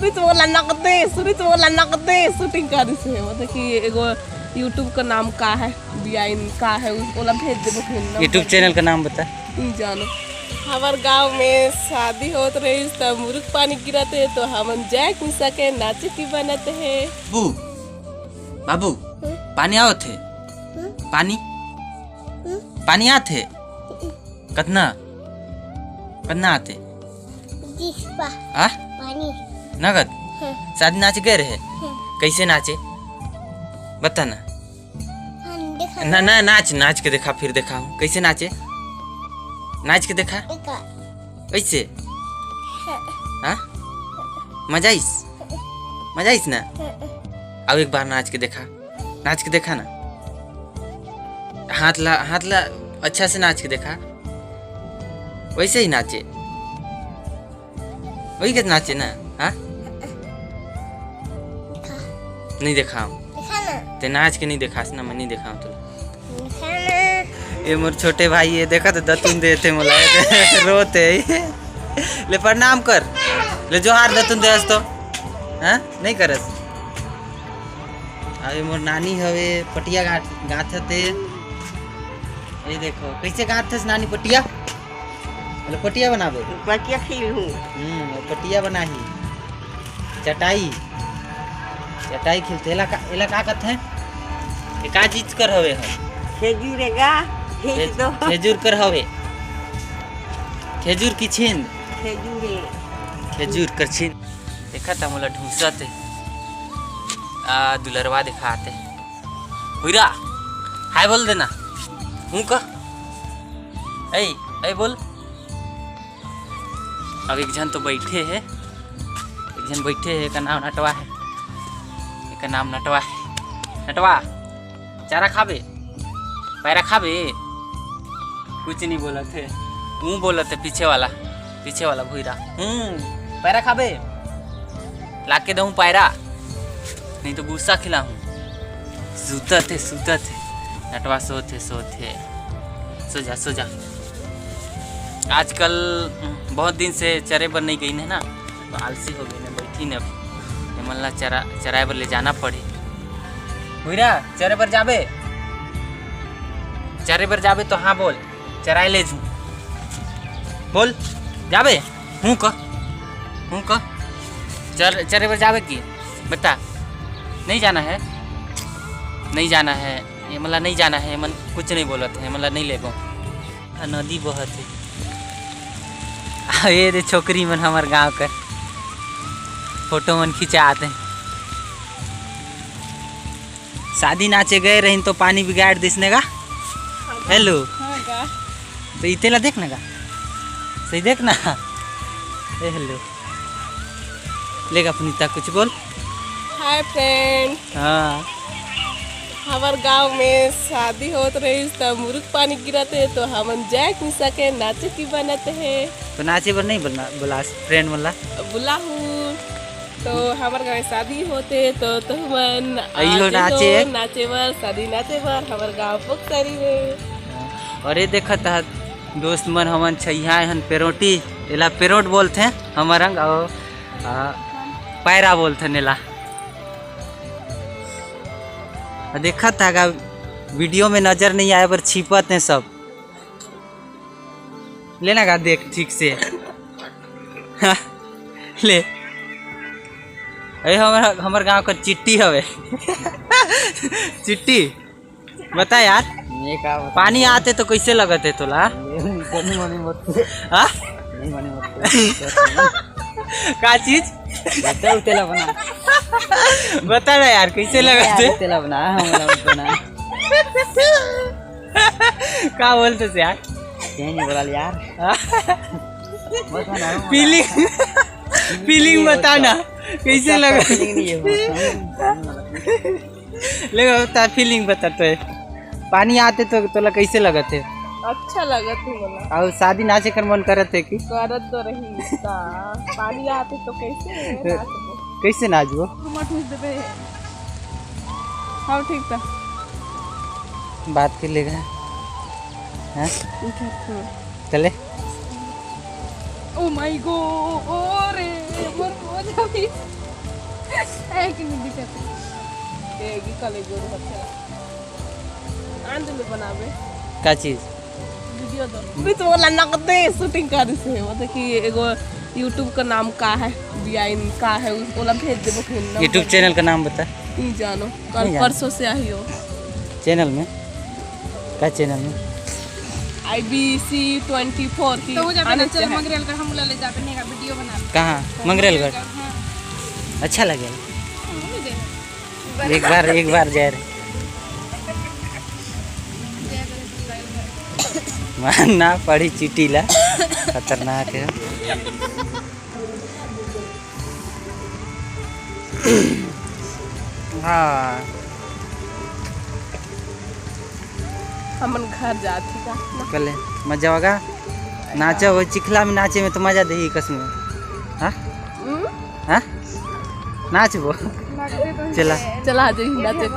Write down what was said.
सुमित वाला नकदे शूटिंग कर से मतलब कि एगो यूट्यूब का नाम का है बियाइन का है उसको भेज देबो फिर यूट्यूब चैनल का नाम बता। जानो हमार गांव में शादी होत रही तब मुर्ग पानी गिरते तो हम जैक मिसा के नाचे की बनते है। बाबू पानी आओ थे पानी आते कितना आते पानी नगद शादी नाच गए रहे कैसे नाचे बता ना ना नाच के देखा फिर देखा हूँ कैसे नाचे नाच के देखा कैसे हाँ मजा आइस ना अब एक बार नाच के देखा ना हाथ ला अच्छा से नाच के देखा वैसे ही नाचे वही कैसे नाचे ना हाँ नहीं देखा हूँ ते नाच के नहीं देखा ना मैं नहीं देखा हूँ तो ये मोर छोटे भाई ये देखा तो दतुन देते मोला रोते ले प्रणाम कर ले जोहार दतुन दे तो हाँ नहीं करस अरे मोर नानी हवे पटिया गाथ थे ये देखो कैसे गाथ नानी पटिया पटिया बनावे पटिया खिलहूं पटिया बनाही चटाई खिलते एला का कहते हैं का चीज कर हवे खेजूरेगा खेजूर कर हवे खेजूर की छीन खेजूर कर छीन देखा था मोला ढूंसते दुलरवा दिखाते हुईरा हाय बोल देना हूँ का ऐ बोल। अब एक जन तो बैठे है का नाम नटवा है नटवा चारा खाबे पैरा खाबे कुछ नहीं बोला थे मुँह बोला थे पीछे वाला भूरा पैरा खाबे लाके दूँ पैरा नहीं तो गुस्सा खिलाऊं सूता थे नटवा सोते सो जा आजकल बहुत दिन से चरे पर नहीं गई है ना तो आलसी हो गई ना बैठी ने मल्ला चराए पर ले जाना पड़े भूरा चरे पर जाबे तो हाँ बोल चराए ले जू बोल जाबे हूँ का चरे पर जाबे की बता नहीं जाना है ये मतलब नहीं जाना है मन कुछ नहीं बोलते हैं मतलब नहीं लेबो नदी बहत है ये दे छोकरी मन हमार गांव कर फोटो मन खिंचाते हैं शादी नाचे गए रही तो पानी बिगाड़ दिसने का हेलो तो इतेला देखना का सही देखना हेलो लेगा पुनीता कुछ बोल। हाय फ्रेंड हाँ हमार गांव में शादी होत रही तब मुर्ग पानी गिरते तो हम जैक मिसा के नाचे की बनते हैं। तो नाचे पर नहीं बोला फ्रेंड बोला बुला हूँ तो हमार गाँव में शादी होते तो तुमन नाचे बर शादी नाचे बर हमार गाँव पोखरी में। और ये देखा था दोस्त मन हमन छैया हन पेरोटी एला पेरोट बोलते हैं हमार रंग और पैरा बोलते नेला देखा था वीडियो में नजर नहीं आए पर छिपत हैं सब लेना का देख ठीक से ले हमार गांव का चिट्टी हवे चिट्टी बता यार पानी आते तो कैसे लगते तोला का चीज बता ना यार कैसे लगते का बोलते यार नहीं बोला यार फीलिंग बता ना कैसे लगा लगा फीलिंग बता तो पानी आते तो तोला कैसे लगते अच्छा लगा तू बोला और शादी नाचे कर मन करत है कि करत तो रही पानी आते तो कैसे नाचबो हाँ ठीक था बात कर लेगा हाँ चले ओ माय गॉड बनावे का चीज वीडियो दो भी तो बोला नकदे शूटिंग कर से मतलब कि एगो यूट्यूब का नाम का है बियाइन का है उसको भेज देबो फिर यूट्यूब चैनल का नाम बता। नहीं जानो कल नहीं परसों से आई हो चैनल में का चैनल में IBC 24 की तो जब आने चल मंगरेल का हम ले जाते ने का वीडियो बना कहाँ मंगरेलगढ़ अच्छा लगे एक बार जा रहे ना पड़ी चिटीला खतरनाक है। हाँ हमन घर जाती का कल मजा होगा नाचा वो चिखला में नाचे में तो मजा दे कसम हाँ हाँ नाच वो चला चला जाइए नाचे